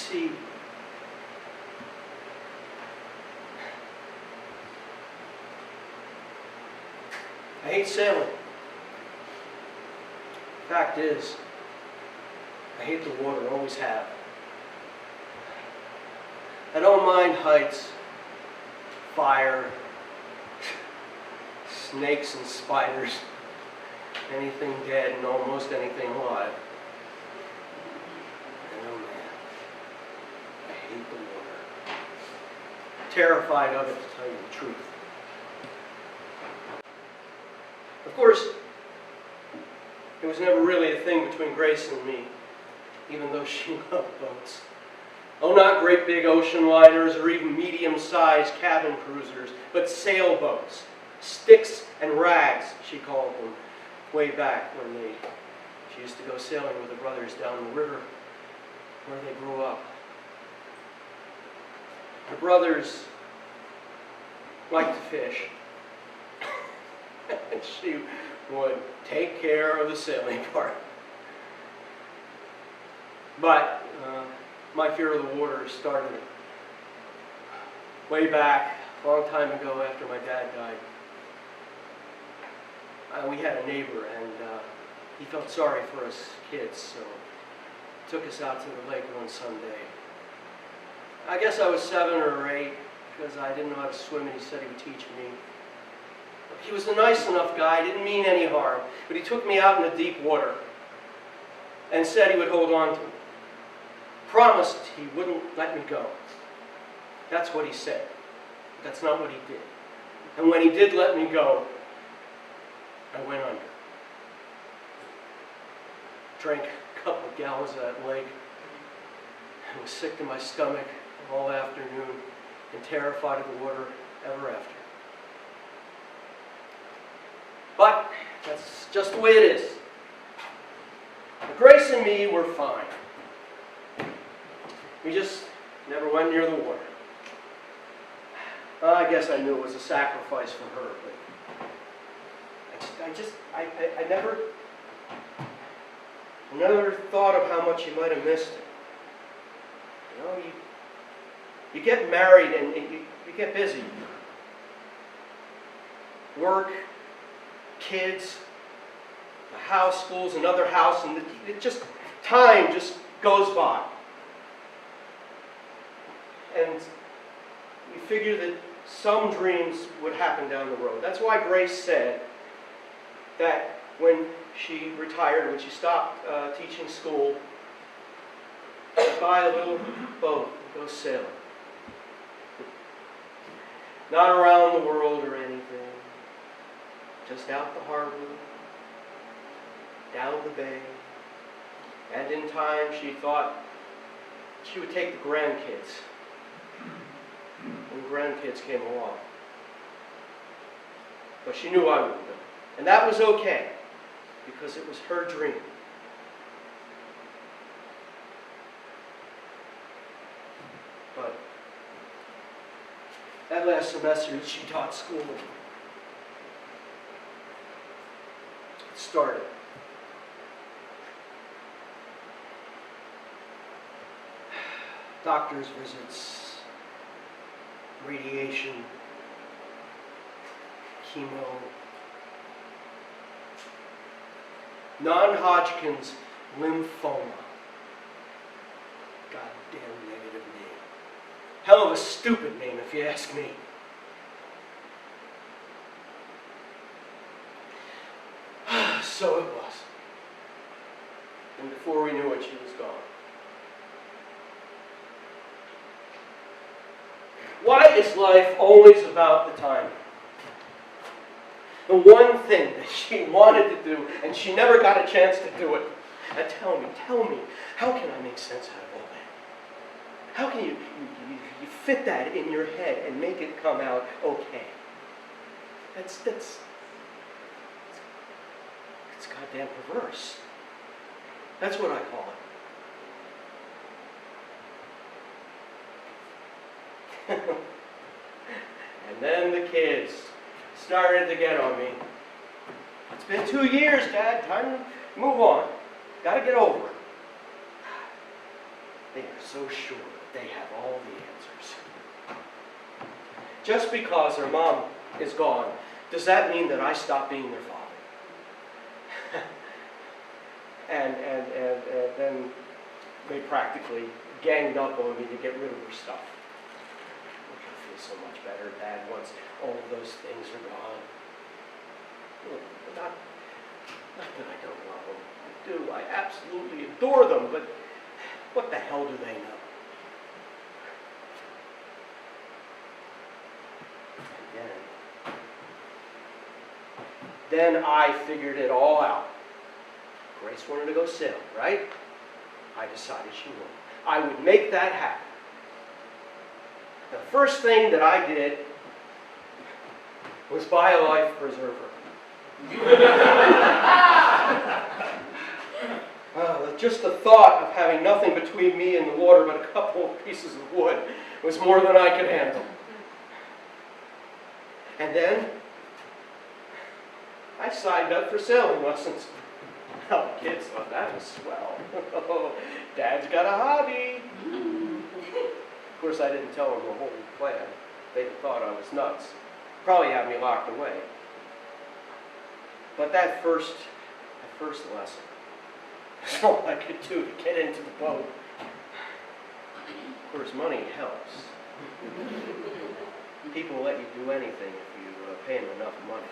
see, I hate sailing. Fact is, I hate the water, always have. I don't mind heights, fire, snakes and spiders, anything dead and almost anything alive. And oh man, I hate the water. Terrified of it, to tell you the truth. Of course, it was never really a thing between Grace and me, even though she loved boats. Oh, not great big ocean liners or even medium-sized cabin cruisers, but sailboats, sticks and rags, she called them, way back when she used to go sailing with her brothers down the river where they grew up. Her brothers liked to fish, and she would take care of the sailing part. But my fear of the water started way back, a long time ago after my dad died. We had a neighbor, and he felt sorry for us kids, so he took us out to the lake one Sunday. I guess I was 7 or 8, because I didn't know how to swim, and he said he would teach me. He was a nice enough guy, didn't mean any harm, but he took me out in the deep water and said he would hold on to me. Promised he wouldn't let me go. That's what he said. That's not what he did. And when he did let me go, I went under. Drank a couple of gallons of that lake. I was sick to my stomach all afternoon and terrified of the water ever after. But that's just the way it is. Grace and me were fine. We just never went near the water. I guess I knew it was a sacrifice for her, but I never thought of how much you might have missed it. You know, you get married and you get busy. Work, kids, the house, schools, another house, and time just goes by. And we figure that some dreams would happen down the road. That's why Grace said that when she retired, when she stopped teaching school, she'd buy a little boat and go sailing. Not around the world or anything. Just out the harbor, down the bay. And in time, she thought she would take the grandkids. And the grandkids came along. But she knew I wouldn't go. And that was okay, because it was her dream. But that last semester she taught school, it started. Doctor's visits, radiation, chemo, non-Hodgkin's lymphoma. Goddamn negative name. Hell of a stupid name, if you ask me. So it was. And before we knew it, she was gone. Why is life always about the timing? The one thing that she wanted to do, and she never got a chance to do it. Now tell me, how can I make sense out of all that? How can you fit that in your head and make it come out okay? It's goddamn perverse. That's what I call it. And then the kids started to get on me. It's been 2 years, Dad. Time to move on. Got to get over it. They are so sure that they have all the answers. Just because their mom is gone, does that mean that I stop being their father? and then they practically ganged up on me to get rid of her stuff. Which I feel so much better, Dad, once all of those things are gone. Look, not that I don't love them. I do. I absolutely adore them, but what the hell do they know? And then I figured it all out. Grace wanted to go sailing, right? I decided she would. I would make that happen. The first thing that I did was buy a life preserver. Just the thought of having nothing between me and the water but a couple of pieces of wood was more than I could handle. And then I signed up for sailing lessons. Oh, kids thought that was swell. Dad's got a hobby. Of course, I didn't tell them the whole plan. They thought I was nuts. Probably had me locked away. But that first lesson was all I could do to get into the boat. Of course, money helps. People let you do anything if you pay them enough money.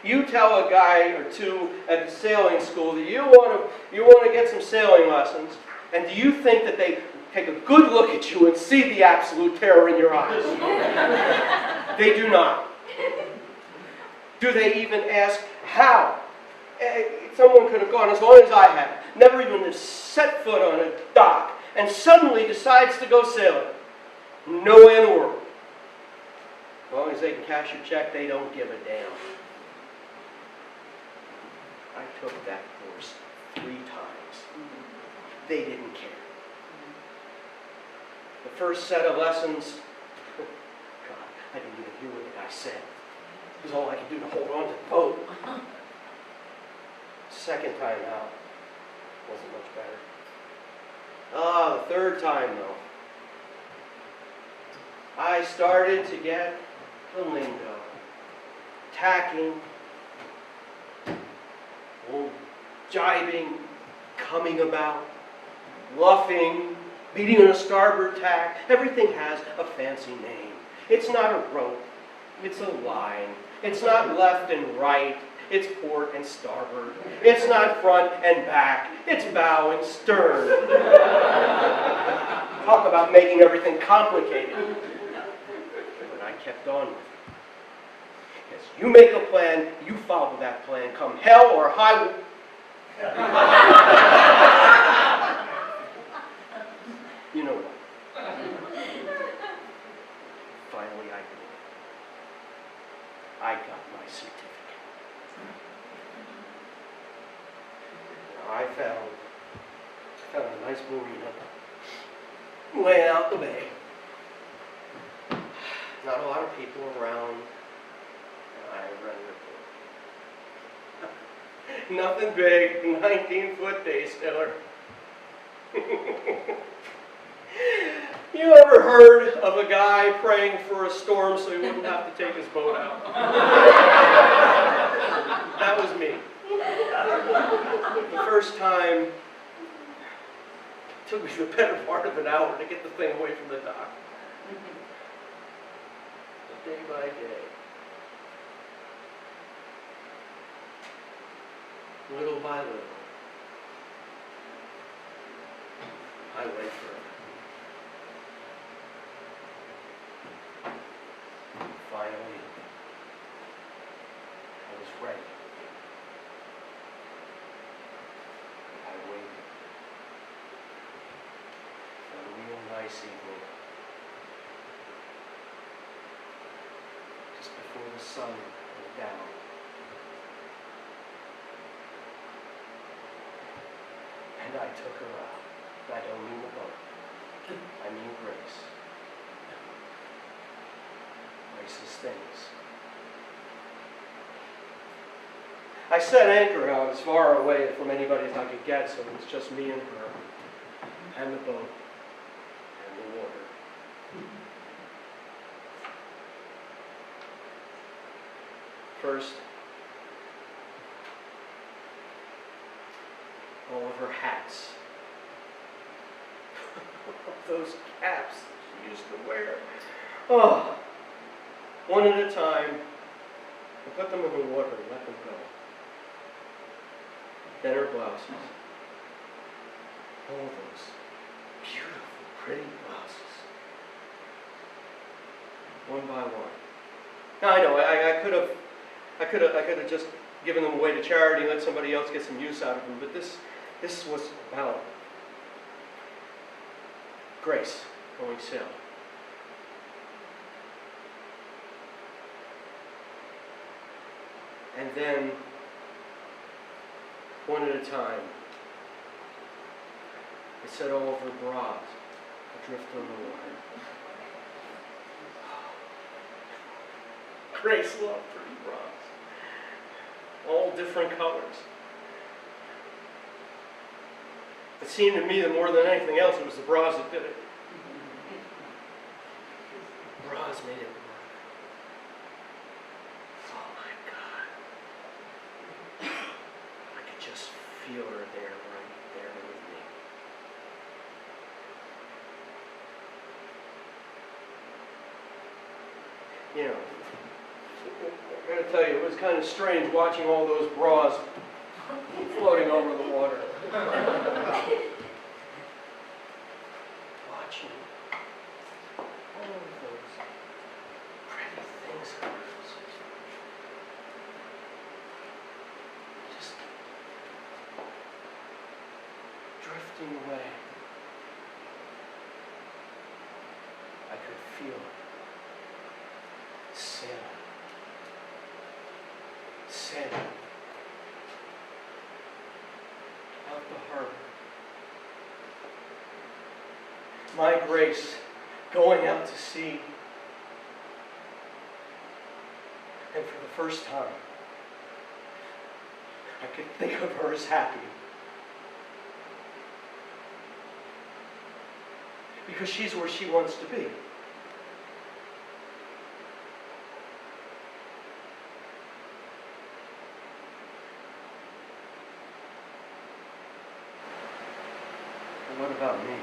You tell a guy or two at the sailing school that you want to get some sailing lessons, and do you think that they take a good look at you and see the absolute terror in your eyes? They do not. Do they even ask how? Someone could have gone as long as I had, never even set foot on a dock, and suddenly decides to go sailing. No way in the world. As long as they can cash your check, they don't give a damn. I took that course 3 times. They didn't care. The first set of lessons, God, I didn't even hear what the guy said. It was all I could do to hold on to the boat. Second time out, wasn't much better. The third time though, I started to get the lingo. Tacking, jibing, coming about, luffing, beating on a starboard tack. Everything has a fancy name. It's not a rope, it's a line. It's not left and right, it's port and starboard. It's not front and back, it's bow and stern. Talk about making everything complicated. But I kept on with it. Yes, you make a plan, you follow that plan, come hell or high water. You know what? Finally, I did it. I got my certificate. I found a nice marina way out the bay. Not a lot of people around. I rented a boat. Nothing big, 19-foot day sailor. You ever heard of a guy praying for a storm so he wouldn't have to take his boat out? That was me. The first time, it took me the better part of an hour to get the thing away from the dock. But day by day, little by little, I went further. Finally, I was ready. I waited. On a real nice evening. Just before the sun went down. And I took her out. I don't mean the boat. I mean Grace. Grace's things. I set anchor out as far away from anybody as I could get, so it was just me and her. and the boat and the water. First, all of her hats. Those caps she used to wear. Oh, one at a time, and put them in the water and let them go. Then her blouses. All those beautiful, pretty blouses. One by one. Now I know I could have just given them away to charity, let somebody else get some use out of them, but this was about Grace going sailing. And then, one at a time, it said all of her bras adrift on the water. Grace loved pretty bras. All different colors. It seemed to me that more than anything else, it was the bras that did it. Bras made it work. Oh my God. I could just feel her there, right there with me. You know, I gotta tell you, it was kind of strange watching all those bras floating over the water. Watching all of those pretty things of hers. Just drifting away. I could feel it. Sailing out the harbor. My Grace going out to sea, and for the first time, I could think of her as happy. Because she's where she wants to be. What about me?